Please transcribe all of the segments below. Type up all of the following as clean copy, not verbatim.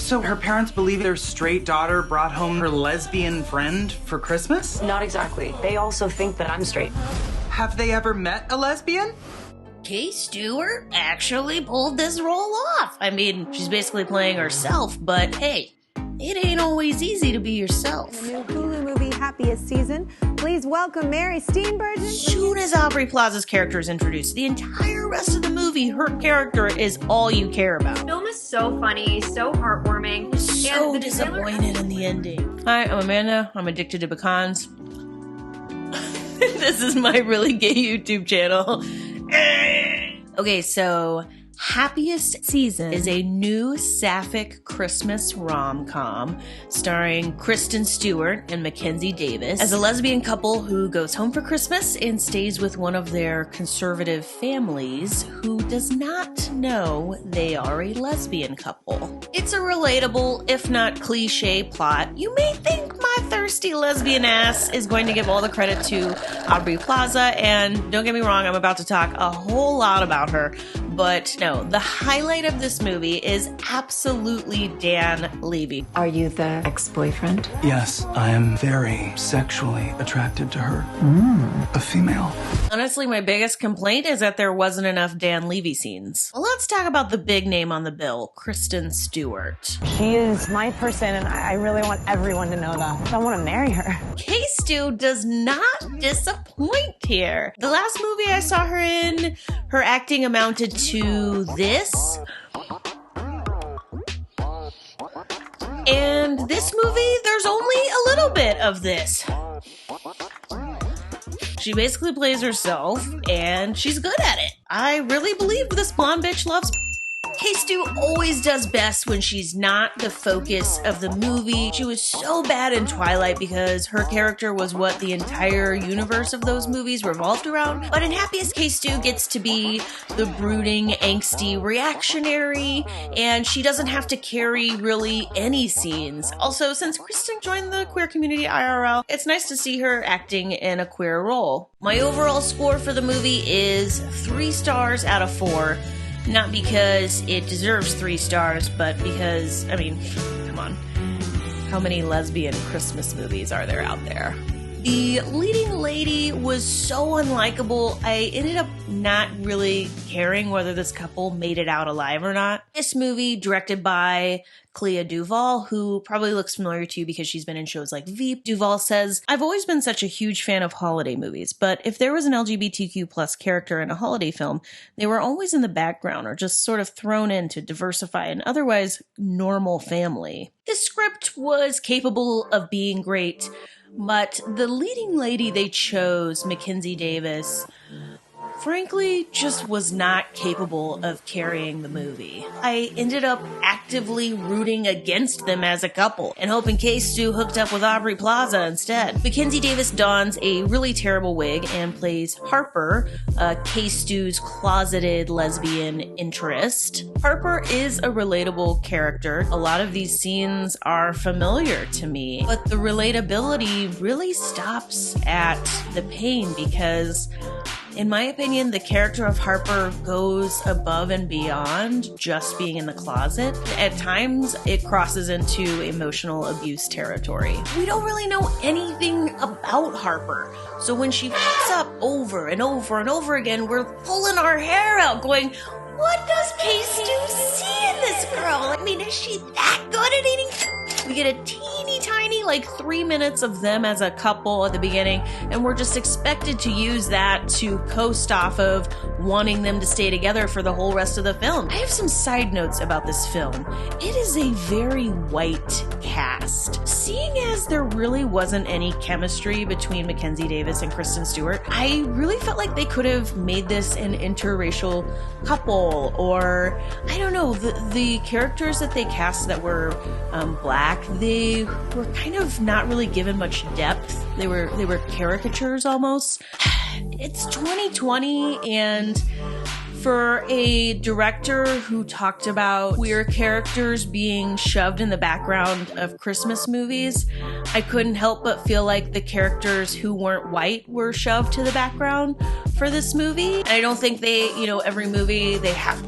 So her parents believe their straight daughter brought home her lesbian friend for Christmas? Not exactly. They also think that I'm straight. Have they ever met a lesbian? Kate Stewart actually pulled this role off. I mean, she's basically playing herself, but hey, it ain't always easy to be yourself. The new HULU movie, Happiest season. Please welcome Mary Steenburgen. As soon as Aubrey Plaza's character is introduced, the entire rest of the movie, her character is all you care about. The film is so funny, so heartwarming. So and disappointed in the ending. Hi, I'm Amanda. I'm addicted to pecans. This is my really gay YouTube channel. Okay, so Happiest Season is a new sapphic Christmas rom-com starring Kristen Stewart and Mackenzie Davis as a lesbian couple who goes home for Christmas and stays with one of their conservative families who does not know they are a lesbian couple. It's a relatable, if not cliche, plot. You may think my thirsty lesbian ass is going to give all the credit to Aubrey Plaza, and don't get me wrong, I'm about to talk a whole lot about her, but no, the highlight of this movie is absolutely Dan Levy. Are you the ex-boyfriend? Yes, I am very sexually attracted to her. A female. Honestly, my biggest complaint is that there wasn't enough Dan Levy scenes. Let's talk about the big name on the bill, Kristen Stewart. She is my person, and I really want everyone to know that. I want to marry her. K-Stu does not disappoint here. The last movie I saw her in, her acting amounted to this. And this movie, there's only a little bit of this. She basically plays herself, and she's good at it. I really believe this blonde bitch loves K-Stu always does best when she's not the focus of the movie. She was so bad in Twilight because her character was what the entire universe of those movies revolved around. But in Happiest, K-Stu gets to be the brooding, angsty reactionary, and she doesn't have to carry really any scenes. Also, since Kristen joined the queer community IRL, it's nice to see her acting in a queer role. My overall score for the movie is 3 stars out of 4. Not because it deserves 3 stars, but because, I mean, come on. How many lesbian Christmas movies are there out there? The leading lady was so unlikable, I ended up not really caring whether this couple made it out alive or not. This movie, directed by Clea Duvall, who probably looks familiar to you because she's been in shows like Veep. Duvall says, "I've always been such a huge fan of holiday movies, but if there was an LGBTQ plus character in a holiday film, they were always in the background or just sort of thrown in to diversify an otherwise normal family." This script was capable of being great, but the leading lady they chose, Mackenzie Davis, frankly, just was not capable of carrying the movie. I ended up actively rooting against them as a couple and hoping K-Stu hooked up with Aubrey Plaza instead. Mackenzie Davis dons a really terrible wig and plays Harper, K-Stu's closeted lesbian interest. Harper is a relatable character. A lot of these scenes are familiar to me, but the relatability really stops at the pain because, in my opinion, the character of Harper goes above and beyond just being in the closet. At times, it crosses into emotional abuse territory. We don't really know anything about Harper. So when she fucks up over and over and over again, we're pulling our hair out going, what does K-Stu see in this girl? I mean, is she that good at eating? We get a teeny tiny, 3 minutes of them as a couple at the beginning, and we're just expected to use that to coast off of wanting them to stay together for the whole rest of the film. I have some side notes about this film. It is a very white cast. Seeing as there really wasn't any chemistry between Mackenzie Davis and Kristen Stewart, I really felt like they could have made this an interracial couple, or I don't know, the characters that they cast that were black, they were kind of not really given much depth. They were caricatures almost. It's 2020, and for a director who talked about queer characters being shoved in the background of Christmas movies, I couldn't help but feel like the characters who weren't white were shoved to the background for this movie. And I don't think every movie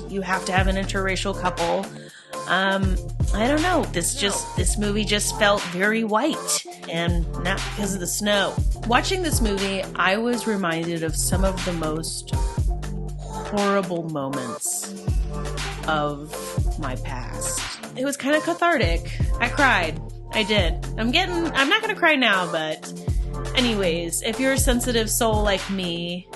you have to have an interracial couple. I don't know. This movie just felt very white, and not because of the snow. Watching this movie, I was reminded of some of the most horrible moments of my past. It was kind of cathartic. I cried. I did. I'm not gonna cry now, but anyways, if you're a sensitive soul like me,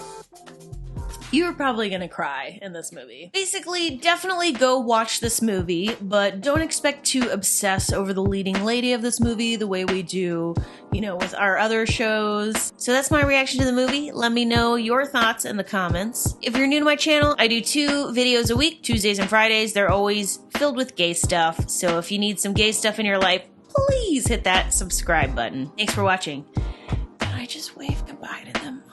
you're probably gonna cry in this movie. Basically, definitely go watch this movie, but don't expect to obsess over the leading lady of this movie the way we do, with our other shows. So that's my reaction to the movie. Let me know your thoughts in the comments. If you're new to my channel, I do 2 videos a week, Tuesdays and Fridays. They're always filled with gay stuff. So if you need some gay stuff in your life, please hit that subscribe button. Thanks for watching. Can I just wave goodbye to them?